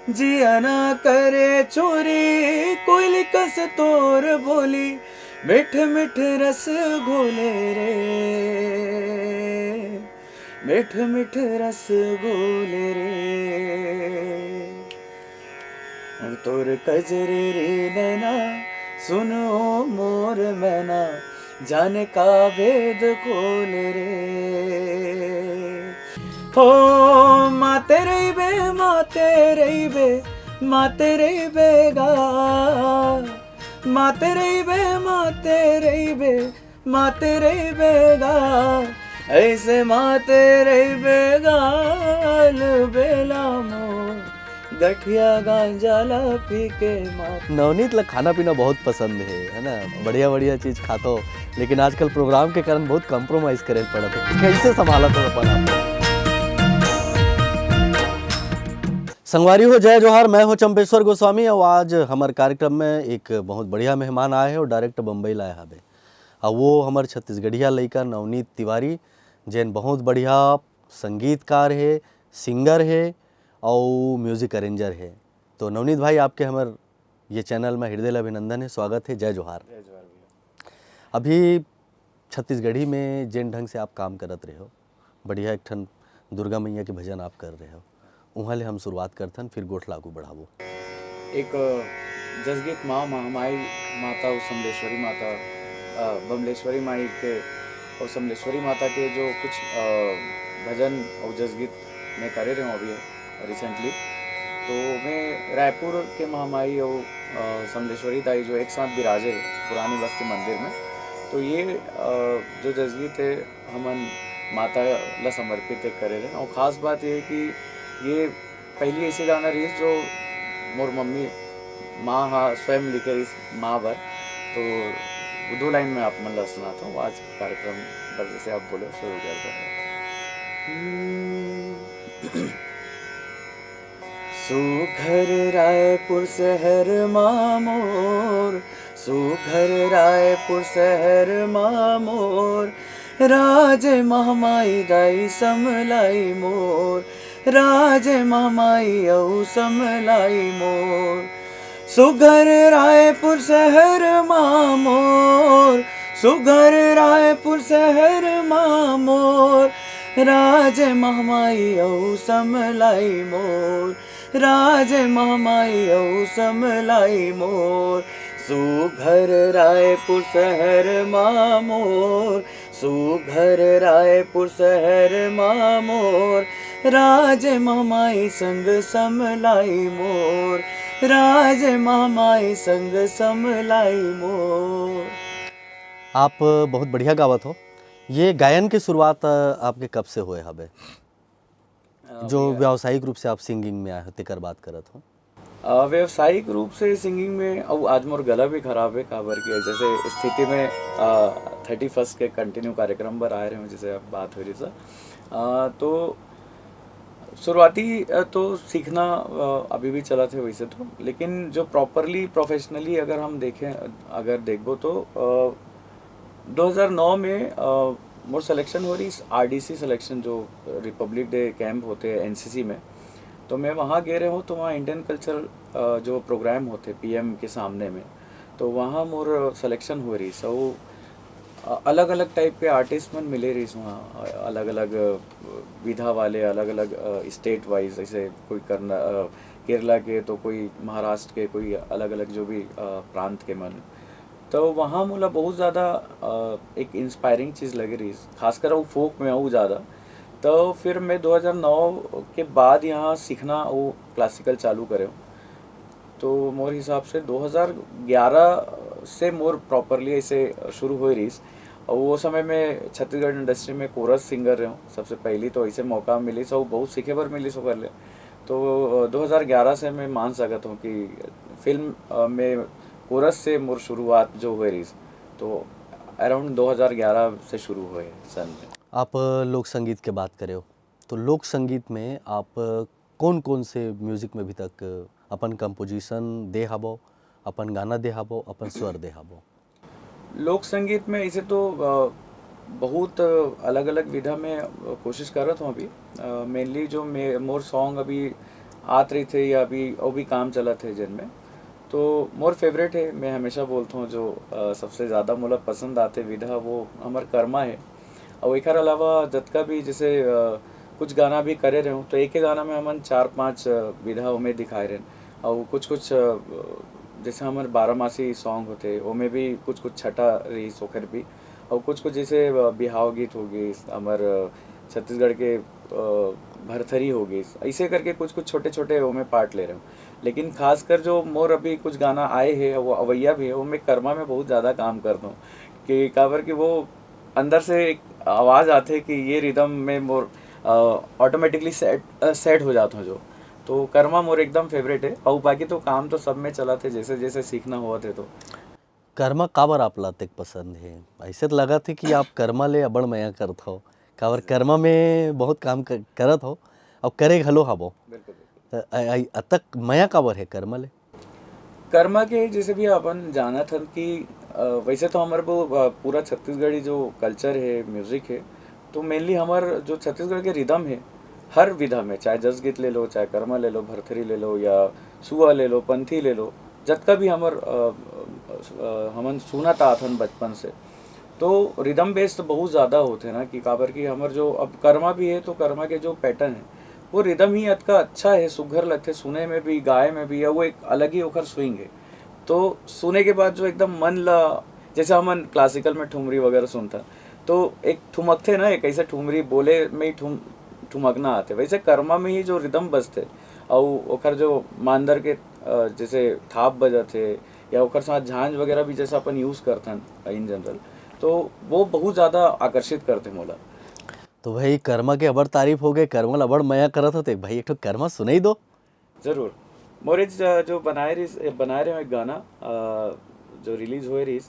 जिया ना करे चोरी कोयली कस तोर बोली मिठ मिठ रस घोले रे मिठ मिठ रस घोले रे तोर कजरे रे नैना सुनो मोर मैना जाने का भेद खोले रे हो माते रही बे माते रही बे माते रही बेगा माते रही बे माते रही बे माते रही बेगा ऐसे माते रही बेगाल बेला मोर गठिया गांजाला पी के मात। नवनीत ला खाना पीना बहुत पसंद है ना, बढ़िया बढ़िया चीज खाता हो, लेकिन आजकल प्रोग्राम के कारण बहुत कंप्रोमाइज करे पड़ा था। कैसे संभाला था अपन आप? संगवारी हो जय जोहार, मैं हो चंपेश्वर गोस्वामी और आज हमारे कार्यक्रम में एक बहुत बढ़िया मेहमान आए हैं और डायरेक्ट बम्बई लाए हवे और वो हमारे छत्तीसगढ़िया लड़का नवनीत तिवारी जैन बहुत बढ़िया संगीतकार है, सिंगर है और म्यूज़िक अरेंजर है। तो नवनीत भाई आपके हमारे ये चैनल में हृदय अभिनंदन है, स्वागत है, जय जोहार। जय जोहार भैया। अभी छत्तीसगढ़ी में जिन ढंग से आप काम करत रहे हो, बढ़िया एक ठन दुर्गा मैया के भजन आप कर रहे हो, वहाँ ले हम शुरुआत करथन फिर गोठ लागू बढ़ावो। एक जसगीत माँ महामाई माता और समलेश्वरी माता बमलेश्वरी माई के और समलेश्वरी माता के जो कुछ भजन और जसगीत मैं करे रहा हूँ अभी रिसेंटली। तो मैं रायपुर के महामाई और समलेश्वरी दाई जो एक साथ विराजे पुरानी बस्ती मंदिर में, तो ये जो जसगीत है हमन माता ला समर्पित करे रहे। और ख़ास बात ये है कि ये पहली ऐसी गाना रही जो मोर मम्मी माँ हाँ स्वयं लिखे इस माँ भर, तो वो 2 लाइन में आप मन ला सुनाता हूँ। आज कार्यक्रम पर जैसे आप बोले शुरू करते हैं। सुघर रायपुर शहर मामोर, सुघर रायपुर शहर मामोर, राज महामाई दाई समलाई मोर, राज महामाई औ समलाई मोर। सुघर रायपुर शहर मामोर, सुघर रायपुर शहर मामोर, राज महामाई औ समलाई मोर, राज महामाई औ समलाई मोर। सुघर रायपुर शहर मामोर, सुघर रायपुर शहर मामोर, राज महामाई संग समलाई मोर, राज महामाई संग समलाई मोर। आप बहुत बढ़िया गावत हो। ये गायन की शुरुआत आपके कब से हुए हवे, जो व्यावसायिक रूप से आप सिंगिंग में आए हो तेकर बात करत हो? व्यावसायिक रूप से सिंगिंग में अब आज मोर गला भी खराब है काबर की जैसे स्थिति में 31 के कंटिन्यू कार्यक्रम पर आए रहे हूँ, जैसे अब बात हो रही सर। तो शुरुआती तो सीखना अभी भी चला थे वैसे तो, लेकिन जो प्रॉपरली प्रोफेशनली अगर हम देखें अगर देखो तो 2009 में मोर सिलेक्शन हो रही RDC सिलेक्शन जो रिपब्लिक डे कैंप होते हैं NCC में, तो मैं वहाँ गए रहे हूँ। तो वहाँ इंडियन कल्चर जो प्रोग्राम होते PM के सामने में, तो वहाँ मोर सिलेक्शन हो रही। सो अलग अलग टाइप के आर्टिस्ट मन मिले रही वहाँ, अलग अलग विधा वाले, अलग अलग स्टेट वाइज, जैसे कोई केरला के तो कोई महाराष्ट्र के, कोई अलग अलग जो भी प्रांत के मन। तो वहाँ मुला बहुत ज़्यादा एक इंस्पायरिंग चीज़ लगी रही, खासकर वो फोक में वो ज़्यादा। तो फिर मैं 2009 के बाद यहाँ सीखना वो क्लासिकल चालू करे। तो मोर हिसाब से 2011 से मोर प्रॉपरली ऐसे शुरू हो रही। और वो समय में छत्तीसगढ़ इंडस्ट्री में कोरस सिंगर रहा हूँ सबसे पहली, तो ऐसे मौका मिली सो बहुत सीखे पर मिली सो कर ले। तो 2011 से मैं मान सकता हूँ कि फिल्म में कोरस से मोर शुरुआत जो हुई रही, तो अराउंड 2011 से शुरू हुए सन में। आप लोक संगीत के बात करे हो, तो लोक संगीत में आप कौन कौन से म्यूजिक में अभी तक अपन कंपोजिशन दे हबो, अपन गाना दे हबो, अपन स्वर दे हबो? लोक संगीत में इसे तो बहुत अलग अलग विधा में कोशिश कर रहा था अभी। मेनली जो मोर सॉन्ग अभी आत रही थे या अभी वो भी काम चला थे जिनमें, तो मोर फेवरेट है, मैं हमेशा बोलता हूँ जो सबसे ज़्यादा मोला पसंद आते विधा वो हमार कर्मा है। और एक अलावा जतका भी जैसे कुछ गाना भी करे रहे हूँ, तो एक ही गाना में हमन 4-5 विधाओं में दिखाए रहे, और कुछ कुछ जैसे हमारे बारहमासी सॉन्ग होते ओमें भी कुछ कुछ छठा रही सोखर भी, और कुछ कुछ जैसे बिहाव गीत हो गई हमारे छत्तीसगढ़ के भरथरी हो गई, ऐसे करके कुछ कुछ छोटे छोटे वो में पार्ट ले रहे हूँ। लेकिन खासकर जो मोर अभी कुछ गाना आए हैं वो अवैया भी है, वो मैं कर्मा में बहुत ज़्यादा काम करता हूँ कि काबर कि वो अंदर से एक आवाज़ आती है कि ये रिदम में मोर ऑटोमेटिकली सेट हो जाता हूँ जो, तो कर्मा मोर एकदम फेवरेट है। और बाकी तो काम तो सब में चला थे जैसे जैसे सीखना हुआ थे। तो कर्मा काबर आपला तेक पसंद है? ऐसे तो लगा थे कि आप कर्मा ले अबड़ मया करत हो, काबर कर्मा में बहुत काम करत हो और करे घलो हबो, बिल्कुल अतक मया काबर है कर्मा ले? कर्मा के जैसे भी अपन जाना था कि वैसे तो हमारे वो पूरा छत्तीसगढ़ी जो कल्चर है म्यूज़िक है, तो मेनली हमारे जो छत्तीसगढ़ के रिदम है हर विधा में, चाहे जस गीत ले लो, चाहे कर्मा ले लो, भरथरी ले लो, या सुआ ले लो, पंथी ले लो, जतका भी हमन सुना था अथन बचपन से, तो रिदम बेस तो बहुत ज़्यादा होते ना कि काबर की हमार जो अब कर्मा भी है तो कर्मा के जो पैटर्न है वो रिदम ही अतका अच्छा है, सुघर लगते सुने में भी गाए में भी, या वो एक अलग ही ओखर स्विंग है। तो सुने के बाद जो एकदम मन ला, जैसे हमन क्लासिकल में ठुमरी वगैरह सुनता तो एक ठुमकते ना, एक ऐसे ठुमरी बोले में ही ठुमकना आते, वैसे कर्मा में ही जो रिदम बजते और ओखर जो मांदर के जैसे थाप बजते या ओखर साथ झांझ वगैरह भी जैसा अपन यूज़ करते इन जनरल, तो वो बहुत ज़्यादा आकर्षित करते मोला। तो भाई कर्मा के अबर तारीफ हो गए, कर्मा ला अबड़ मया करत होते, भाई एक ठो कर्मा सुनाई दो। जरूर। मोरिज जो बनाए रहे हो एक गाना जो रिलीज हुए रही,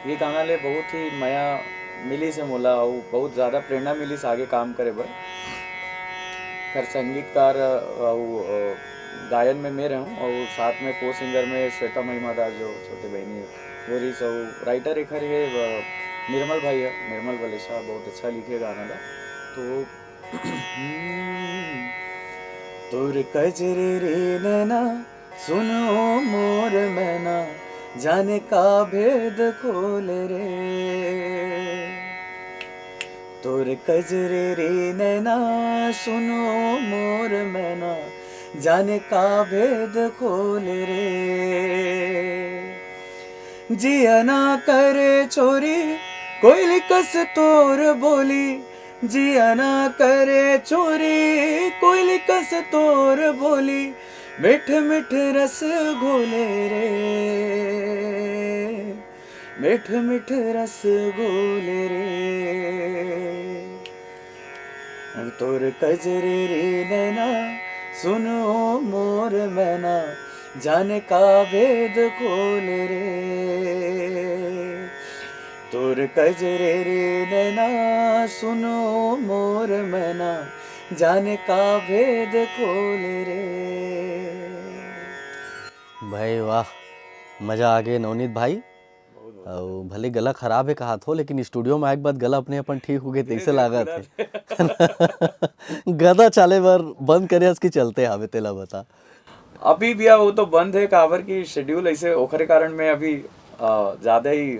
ये गाना ले बहुत ही मया मिली से मोला और बहुत ज़्यादा प्रेरणा मिली से आगे काम करे बर। खैर संगीतकार और गायन में मैं रहूँ, और साथ में को सिंगर में श्वेता महिमा दास जो छोटे बहनी वो रही, सो राइटर एक है निर्मल भाई है, निर्मल वलेशा, बहुत अच्छा लिखे गाना ला। तो तोर कजरे रे नैना सुनो मोर मैना, जाने का भेद खोल रे, तोर कजरे रे नैना सुनो मोर मैना, जाने का भेद खोल रे, जिया ना करे चोरी कोई कस तोर बोली, जिया ना करे चोरी कोई कस तोर बोली, मिठ मिठ रस घोले रे, मिठ मिठ रस घोले रे, तोर कजरे रे नैना सुनो मोर मैना, जाने का भेद खोल रे, तोर कजरे रे नैना सुनो मोर मैना, जाने का भेद खोल रे। भाई वाह, मजा आ गए नवनीत भाई। और भले गला खराब है कहा थो, लेकिन स्टूडियो में आए के बाद गला अपने अपन ठीक हो गए तैसे लागा थे। गदा चाले बार बंद करे उसकी चलते हावे तेला बता। अभी भी वो तो बंद है काबर की शेड्यूल ऐसे ओखरे कारण में अभी ज्यादा ही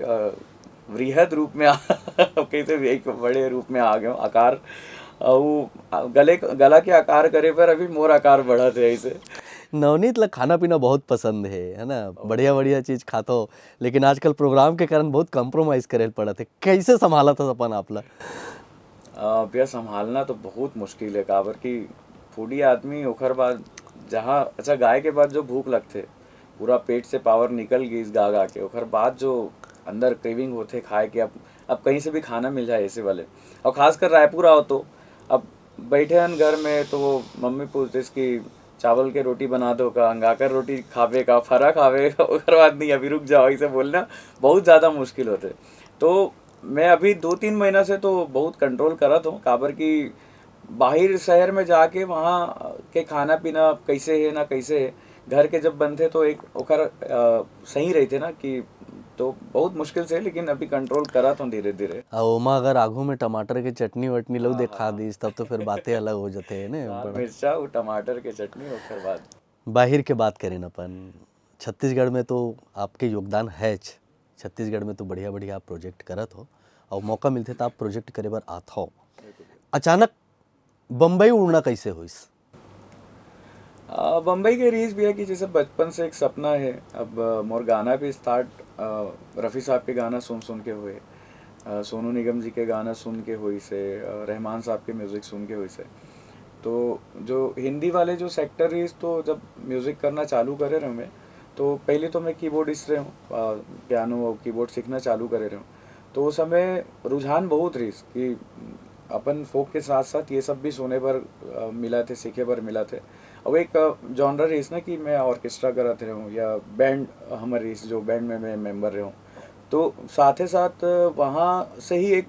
वृहद रूप में कैसे एक बड़े रूप में आ गए आकार, और गला के आकार करे पर अभी मोर आकार बढ़ा थे ऐसे। नवनीत ला खाना पीना बहुत पसंद है ना, बढ़िया बढ़िया चीज खाता हो, लेकिन आजकल प्रोग्राम के कारण बहुत कॉम्प्रोमाइज करे पड़ा थे, कैसे संभाला था अपन आपला? भैया संभालना तो बहुत मुश्किल है काबर की फूडी आदमी ओखर बाद जहाँ अच्छा गाय के बाद जो भूख लगते पूरा पेट से पावर निकल गई इस गा गा के, ओखर बाद जो अंदर क्रेविंग होते खाए के अब कहीं से भी खाना मिल जाए ऐसे वाले, और खासकर रायपुर आओ तो अब बैठे हैं घर में तो वो मम्मी पूछते इसकी चावल के रोटी बना दो का, अंगाकर रोटी खावे का, फरा खावे का, ओखर बाद नहीं अभी रुक जाओ ऐसे बोलना बहुत ज़्यादा मुश्किल होते। तो मैं अभी 2-3 महीना से तो बहुत कंट्रोल करत हूँ काबर की बाहर शहर में जाके वहाँ के खाना पीना कैसे है ना कैसे है, घर के जब बनते तो एक ओखर सही रहते ना कि तो बहुत मुश्किल से, लेकिन अभी कंट्रोल करा तो धीरे धीरे। और ओमा अगर आगू में टमाटर के चटनी वटनी लोग देखा दीस तब तो फिर बातें अलग हो जाते हैं ने लाल बड़ा। मिर्चा और टमाटर के चटनी ओकर बाद। बाहिर के बात करें अपन, छत्तीसगढ़ में तो आपके योगदान है छत्तीसगढ़ में तो बढ़िया बढ़िया आप प्रोजेक्ट करत हो और मौका मिलते तो आप प्रोजेक्ट करे बर आत हो। अचानक बम्बई उड़ना कैसे हुई? बम्बई के रीज भी है कि जैसे बचपन से एक सपना है। अब मोर गाना भी स्टार्ट रफ़ी साहब के गाना सुन सुन के हुए, सोनू निगम जी के गाना सुन के हुई से, रहमान साहब के म्यूज़िक सुन के हुई से। तो जो हिंदी वाले जो सेक्टर रीज, तो जब म्यूज़िक करना चालू करे रहे मैं, तो पहले तो मैं कीबोर्डिस्ट रहे हूँ, पियानो और कीबोर्ड सीखना चालू करे रहे हूँ। तो उस समय रुझान बहुत रीस कि अपन फोक के साथ साथ ये सब भी सुने पर मिला थे, सीखे पर मिला थे। अब एक जॉनर रीस ना कि मैं ऑर्केस्ट्रा करते रहा हूँ या बैंड, हमारे रीस जो बैंड में मैं मेंबर रहा हूँ, तो साथ ही साथ वहाँ से ही एक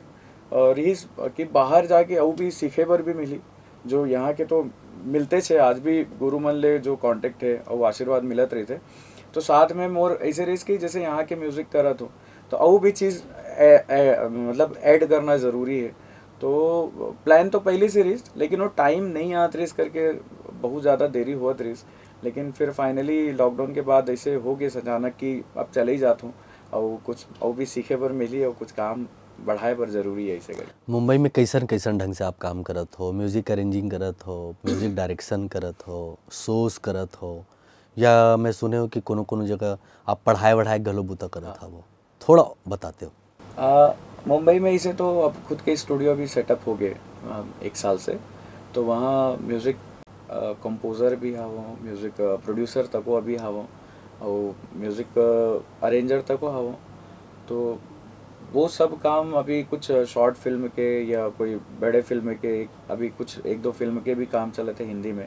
रीस कि बाहर जाके और भी सीखे पर भी मिली, जो यहाँ के तो मिलते थे आज भी, गुरु मन ले जो कांटेक्ट है और आशीर्वाद मिलत रहे थे। तो साथ में मोर ऐसे रीस की जैसे यहाँ के म्यूज़िक करा तो और भी चीज़ मतलब ऐड करना ज़रूरी है। तो प्लान तो पहले से रही, लेकिन वो टाइम नहीं आत रही करके बहुत ज़्यादा देरी हुआ रही। लेकिन फिर फाइनली लॉकडाउन के बाद ऐसे हो गए अचानक कि अब चले ही जाता हूँ और कुछ और भी सीखे पर मिली और कुछ काम बढ़ाए पर ज़रूरी है ऐसे कर। मुंबई में कैसन कैसन ढंग से आप काम करत हो? म्यूजिक अरेंजिंग करत हो, म्यूजिक डायरेक्शन करत हो, शोज करत हो, या मैं सुने हो कि कोनो कोनो जगह आप पढ़ाए वढ़ाए गलो बुता करत हो? वो थोड़ा बताते हो। मुंबई में इसे तो अब खुद के स्टूडियो भी सेटअप हो गए 1 साल से। तो वहाँ म्यूज़िक कंपोज़र भी हवो, म्यूज़िक प्रोड्यूसर तक वो अभी हवो और म्यूज़िक अरेंजर तक वो हवो। तो वो सब काम अभी कुछ शॉर्ट फिल्म के या कोई बड़े फिल्म के, अभी कुछ 1-2 फिल्म के भी काम चले थे हिंदी में।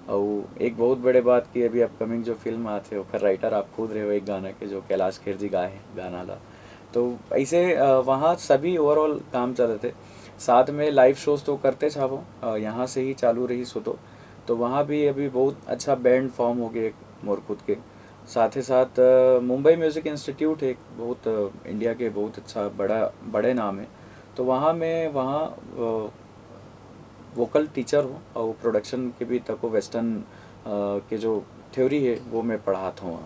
और एक बहुत बड़े बात की अभी अपकमिंग जो फिल्म आते हो, राइटर आप खुद रहे हो एक गाना के, जो कैलाश खेर जी गाए हैं गाना ला। तो ऐसे वहाँ सभी ओवरऑल काम चल रहे थे। साथ में लाइव शोज तो करते छावो, यहाँ से ही चालू रही सो। तो वहाँ भी अभी बहुत अच्छा बैंड फॉर्म हो गए मोर खुद के। साथ ही साथ मुंबई म्यूज़िक इंस्टीट्यूट एक बहुत इंडिया के बहुत अच्छा बड़े नाम है। तो वहाँ मैं वोकल टीचर हूँ और प्रोडक्शन के भी तक वेस्टर्न के जो थ्योरी है वो मैं पढ़ाता हूँ।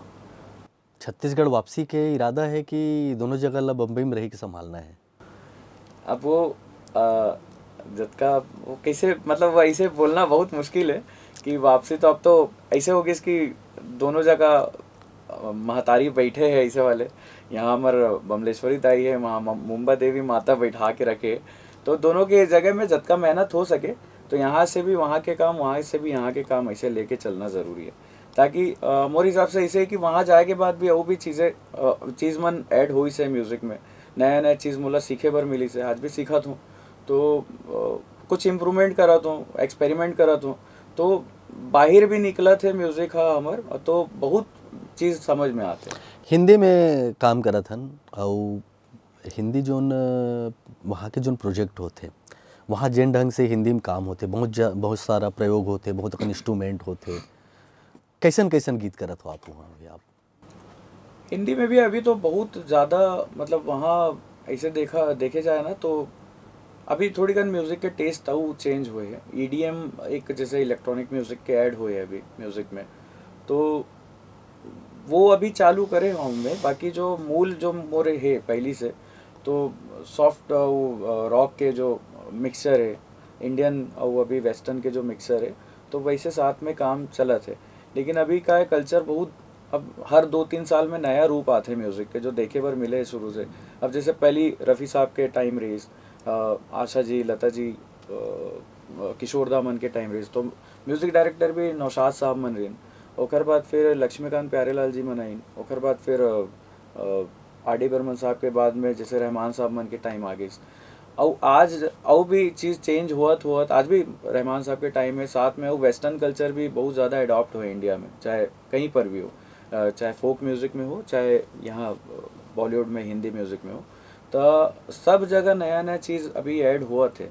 छत्तीसगढ़ वापसी के इरादा है कि दोनों जगह ला बम्बई में रह के संभालना है? अब वो जतका वो कैसे, मतलब ऐसे बोलना बहुत मुश्किल है कि वापसी तो अब तो ऐसे होगी कि दोनों जगह महतारी बैठे हैं ऐसे वाले। यहाँ हमारे बमलेश्वरी ताई है, वहाँ मुंबा देवी माता बैठा के रखे। तो दोनों के जगह में जतका मेहनत हो सके तो यहाँ से भी वहाँ के काम, वहाँ से भी यहाँ के काम ऐसे लेके चलना ज़रूरी है, ताकि मोरे हिसाब से ऐसे है कि वहाँ जाए के बाद भी और भी चीज़ मन ऐड हुई से म्यूज़िक में, नया नया चीज़ मुला सीखे बर मिली से, आज भी सीखा हूँ। तो कुछ इम्प्रूवमेंट करा हूँ, एक्सपेरिमेंट करा हूँ। तो बाहर भी निकला थे म्यूज़िक हाँ हमार, तो बहुत चीज़ समझ में आते। हिंदी में काम करत हन और हिंदी जोन वहाँ के जोन प्रोजेक्ट होते, वहाँ जिन ढंग से हिंदी में काम होते, बहुत सारा प्रयोग होते, बहुत अपन इंस्ट्रूमेंट होते, कैसन कैसन गीत करत हो आप वहाँ भी? आप हिंदी में भी अभी तो बहुत ज़्यादा, मतलब वहाँ ऐसे देखे जाए ना तो अभी थोड़ी कन म्यूज़िक के टेस्ट तो चेंज हुए हैं। ईडीएम एक जैसे इलेक्ट्रॉनिक म्यूज़िक के ऐड हुए हैं अभी म्यूज़िक में, तो वो अभी चालू करे हूँ मैं। बाकी जो मूल जो मोरे है पहली से, तो सॉफ्ट रॉक के जो मिक्सचर है, इंडियन और अभी वेस्टर्न के जो मिक्सचर है, तो वैसे साथ में काम चला थे। लेकिन अभी का कल्चर बहुत, अब हर 2-3 साल में नया रूप आते हैं म्यूज़िक के, जो देखे पर मिले शुरू से। अब जैसे पहली रफ़ी साहब के टाइम रेस, आशा जी, लता जी, किशोर दा मन के टाइम रेस, तो म्यूज़िक डायरेक्टर भी नौशाद साहब मन रही। ओकर बाद फिर लक्ष्मीकांत प्यारेलाल जी मन आइन। ओकर बाद फिर आर.डी. बर्मन साहब के बाद में जैसे रहमान साहब मन के टाइम आ गई। और आज और भी चीज़ चेंज हुआ आज भी रहमान साहब के टाइम में साथ में वो वेस्टर्न कल्चर भी बहुत ज़्यादा अडॉप्ट हुए इंडिया में, चाहे कहीं पर भी हो, चाहे फोक म्यूज़िक में हो, चाहे यहाँ बॉलीवुड में हिंदी म्यूज़िक में हो। तो सब जगह नया नया चीज़ अभी ऐड हुआ थे।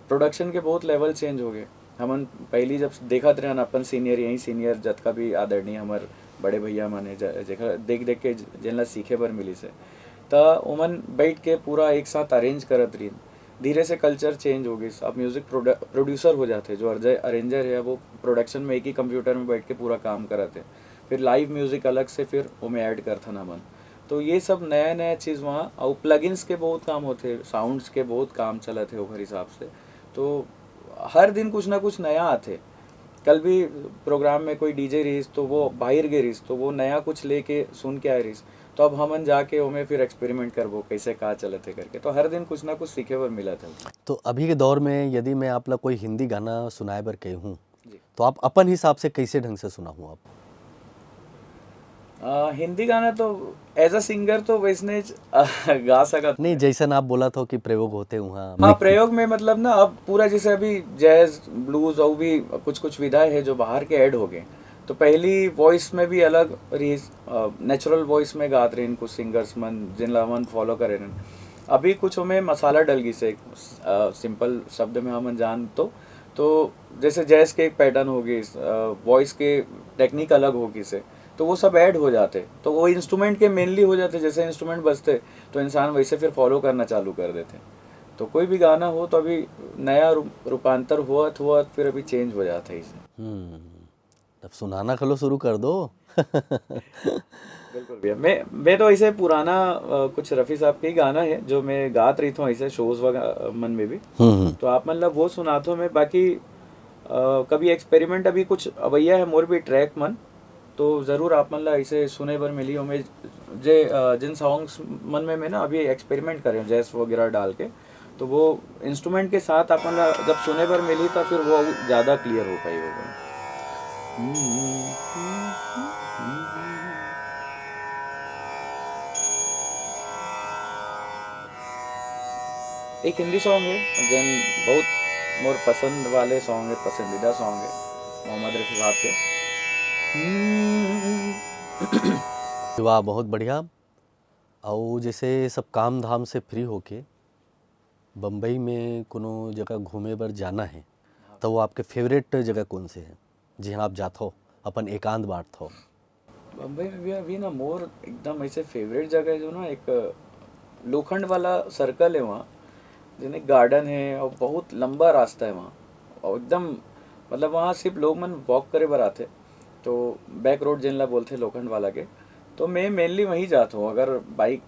प्रोडक्शन के बहुत लेवल चेंज हो गए। हमन पहली जब देखत रहन अपन सीनियर, यही सीनियर जतका भी आदरणीय हमार बड़े भैया माने देख देख के जिनला सीखे बर मिली से, त ओमन बैठ के पूरा एक साथ अरेंज करत रही। धीरे से कल्चर चेंज हो गई, अब म्यूज़िक प्रोड्यूसर हो जाते, जो अरेंजर है वो प्रोडक्शन में एक ही कंप्यूटर में बैठ के पूरा काम करते, फिर लाइव म्यूज़िक अलग से फिर वो में ऐड करता ना मन। तो ये सब नया नया चीज़ वहाँ, और प्लगइन्स के बहुत काम होते, साउंड्स के बहुत काम चलते ओकर हिसाब से। तो हर दिन कुछ ना कुछ नया आते। कल भी प्रोग्राम में कोई डीजे रहीस तो वो बाहर गए रहीस, तो वो नया कुछ लेके सुन के आए रहीस, तो अब हमन जाके ओमे फिर एक्सपेरिमेंट करबो कैसे का चलते करके। तो हर दिन कुछ ना कुछ सीखे बर मिला था। तो अभी के दौर में यदि मैं आप ला कोई हिंदी गाना सुनाए बर कही हूँ, जी। तो आप अपन हिसाब से कैसे ढंग से सुना हूँ आप? हिंदी गाना तो एज अ सिंगर तो वैसने गा सकत नहीं, जैसन आप बोला था कि प्रयोग होते वहाँ हाँ, मिक्स। प्रयोग में मतलब ना अब पूरा जैसे अभी जैज ब्लूज और भी कुछ कुछ विधाएं है जो बाहर के ऐड हो गए। तो पहली वॉइस में भी अलग रीस नेचुरल वॉइस में गात रहे कुछ सिंगर्स मन जिन मन फॉलो करे रहे। अभी कुछ में मसाला डल गई से सिंपल शब्द में हम जान तो जैसे जैज के एक पैटर्न होगी, वॉइस के टेक्निक अलग होगी से, तो वो सब ऐड हो जाते, तो वो इंस्ट्रूमेंट के मेनली हो जाते, जैसे इंस्ट्रूमेंट बजते तो इंसान वैसे फिर फॉलो करना चालू कर देते। तो कोई भी गाना हो तो अभी नया रूपांतर हुआ फिर अभी चेंज हो जाता है इसे। तब सुनाना खलो शुरू कर दो। बिल्कुल भैया, मैं तो ऐसे पुराना कुछ रफ़ी साहब के ही गाना है जो मैं गात रही थी ऐसे शोज वगैरह मन में भी। तो आप मतलब वो सुनाते हो मैं, बाकी कभी एक्सपेरिमेंट अभी कुछ अवैया है मोर भी ट्रैक मन, तो ज़रूर आप मतलब ऐसे सुने बर मिली हो। मैं जिन सॉन्ग्स मन में मैं ना अभी एक्सपेरिमेंट करे जैस वगैरह डाल के, तो वो इंस्ट्रूमेंट के साथ आप मतलब जब सुने बर मिली तो फिर वो ज़्यादा क्लियर हो पाई होगा। एक हिंदी सॉन्ग है जन बहुत मोर पसंद वाले सॉन्ग है, पसंदीदा सॉन्ग है मोहम्मद रफ़ी साहब के। वाह, बहुत बढ़िया। और जैसे सब काम धाम से फ्री होके बम्बई में कोनो जगह घूमे बर जाना है, तो वो आपके फेवरेट जगह कौन से है जहाँ आप जात हो, अपन एकांत बाट हो? बम्बई में भी अभी ना मोर एकदम ऐसे फेवरेट जगह है जो ना एक लोखंड वाला सर्कल है वहाँ, जिन्हें गार्डन है और बहुत लंबा रास्ता है वहाँ, और एकदम मतलब वहाँ सिर्फ लोग मन वॉक करे बर आते, तो बैक रोड जिनला बोलते लोखंड वाला के। तो मैं मेनली वहीं जाता हूँ, अगर बाइक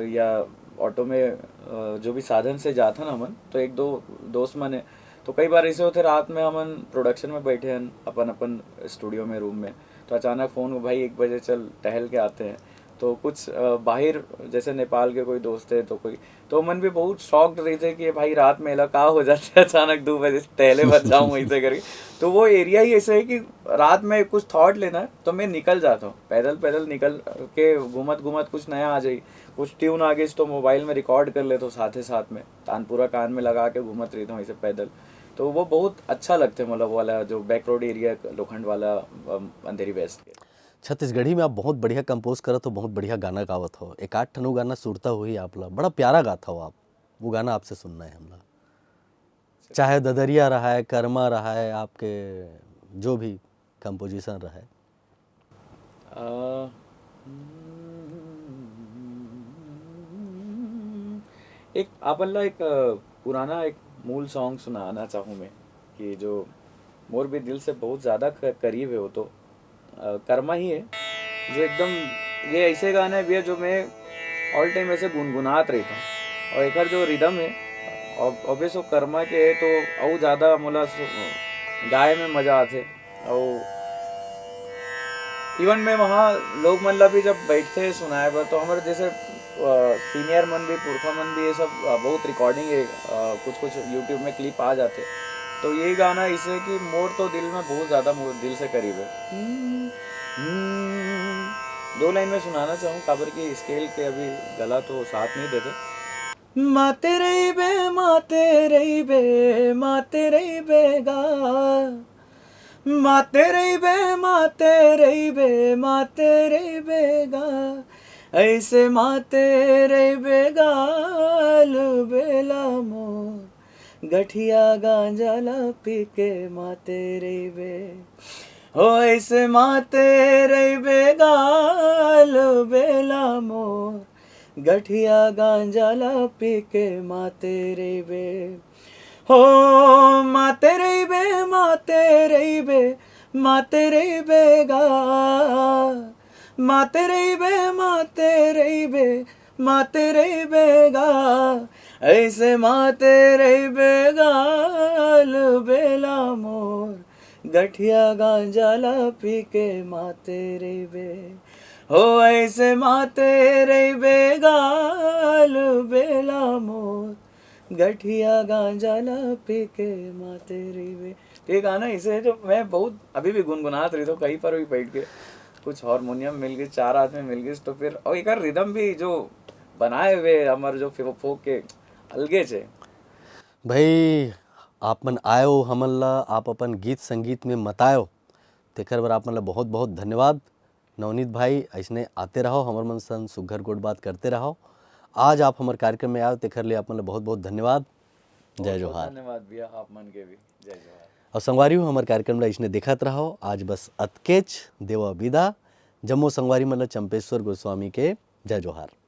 या ऑटो में जो भी साधन से जाता ना मन, तो एक दो दोस्त मन है, तो कई बार ऐसे होते रात में हमन प्रोडक्शन में बैठे हैं अपन अपन स्टूडियो में रूम में, तो अचानक फ़ोन भाई 1 बजे चल टहल के आते हैं। तो कुछ बाहर जैसे नेपाल के कोई दोस्त है, तो कोई तो मन भी बहुत शॉक्ड रही थे कि भाई रात में का हो जाता है अचानक 2 बजे टहले बच जाऊँ ऐसे करके। तो वो एरिया ही ऐसे है कि रात में कुछ थॉट लेना है तो मैं निकल जाता हूँ, पैदल पैदल निकल के घूमत घूमत कुछ नया आ जाए, कुछ ट्यून आ गई तो मोबाइल में रिकॉर्ड कर लेता हूँ साथ ही साथ में, तानपुरा कान में लगा के घूमत रहता हूँ ऐसे पैदल। तो वो बहुत अच्छा लगता है, मतलब वाला जो बैक रोड एरिया लोखंड वाला अंधेरी वेस्ट के। छत्तीसगढ़ी में आप बहुत बढ़िया कंपोज करत हो, बहुत बढ़िया गाना गावत हो। एक आठ ठनू गाना सुरता हुई आप ला, बड़ा प्यारा गाता हो आप। वो गाना आपसे सुनना है हमला, चाहे ददरिया रहा है, कर्मा रहा है, आपके जो भी कंपोजिशन रहा है। एक आपल्ला एक पुराना एक मूल सॉन्ग सुनाना चाहूँ मैं, कि जो मोर भी दिल से बहुत ज़्यादा करीब है। वो तो कर्मा ही है, जो एकदम ये ऐसे गाने भी है जो मैं ऑल टाइम ऐसे गुनगुनात रहता हूँ। और एक जो रिदम है ऑब्वियस वो कर्मा के है, तो और ज़्यादा मोला गाए में मज़ा आते। और इवन में वहाँ लोग मतलब भी जब बैठते हैं सुनाए पर, तो हमारे जैसे सीनियर मन भी पुरखा मन भी ये सब बहुत रिकॉर्डिंग है, कुछ कुछ यूट्यूब में क्लिप आ जाते। तो ये गाना इसे कि मोर तो दिल में बहुत ज़्यादा मोर दिल से करीब है। 2 लाइन में सुनाना चाहूँ, काबर की स्केल के अभी गला तो साथ नहीं देते। माते रही बे माते रही बे माते रही बेगा, माते रही बे माते रही बे माते रही बेगा, ऐसे माते रही बेगाल बेला मोर, गठिया गांजाला पी के माते रही बे, हो ऐसे माते रही बेगाल बेला मोर, गठिया गांजा ला पी के माते रे बे हो माते रे बे माते रे बे माते रे बेगा माते रे बे माते रे बे माते रे बेगा ऐसे माते रे बेगाल बेला मोर गठिया गांजा ला पी के माते रे बे हो ऐसे माते रे बेगाल बेला मोर गठिया गांजा ला पी के माते रे बे। तो ये गाना इसे जो मैं बहुत अभी भी गुनगुनात रही तो कहीं पर भी बैठ के कुछ हारमोनियम मिल गई, चार आदमी मिल गई तो फिर और एक रिदम भी जो बनाए हुए हमारे जो फोक के अलगे छे। भाई आप मन आयो हमन ला आप अपन गीत संगीत में मतायो तेकर बर आप मन ला बहुत बहुत धन्यवाद। नवनीत भाई ऐसने आते रहो हमर मन सन सुघर गोट बात करते रहो। आज आप हमारे कार्यक्रम में आयो तेकर लिए आप मन ला बहुत बहुत धन्यवाद। जय जोहार। धन्यवाद भैया आप मन के भी जय जोहार। और संगवारी हो हमारे कार्यक्रम ला इसने देखत रहो। आज बस अतकेच देवा विदा। जम्मो संगवारी मन ला चंपेश्वर गोस्वामी के जय जोहार।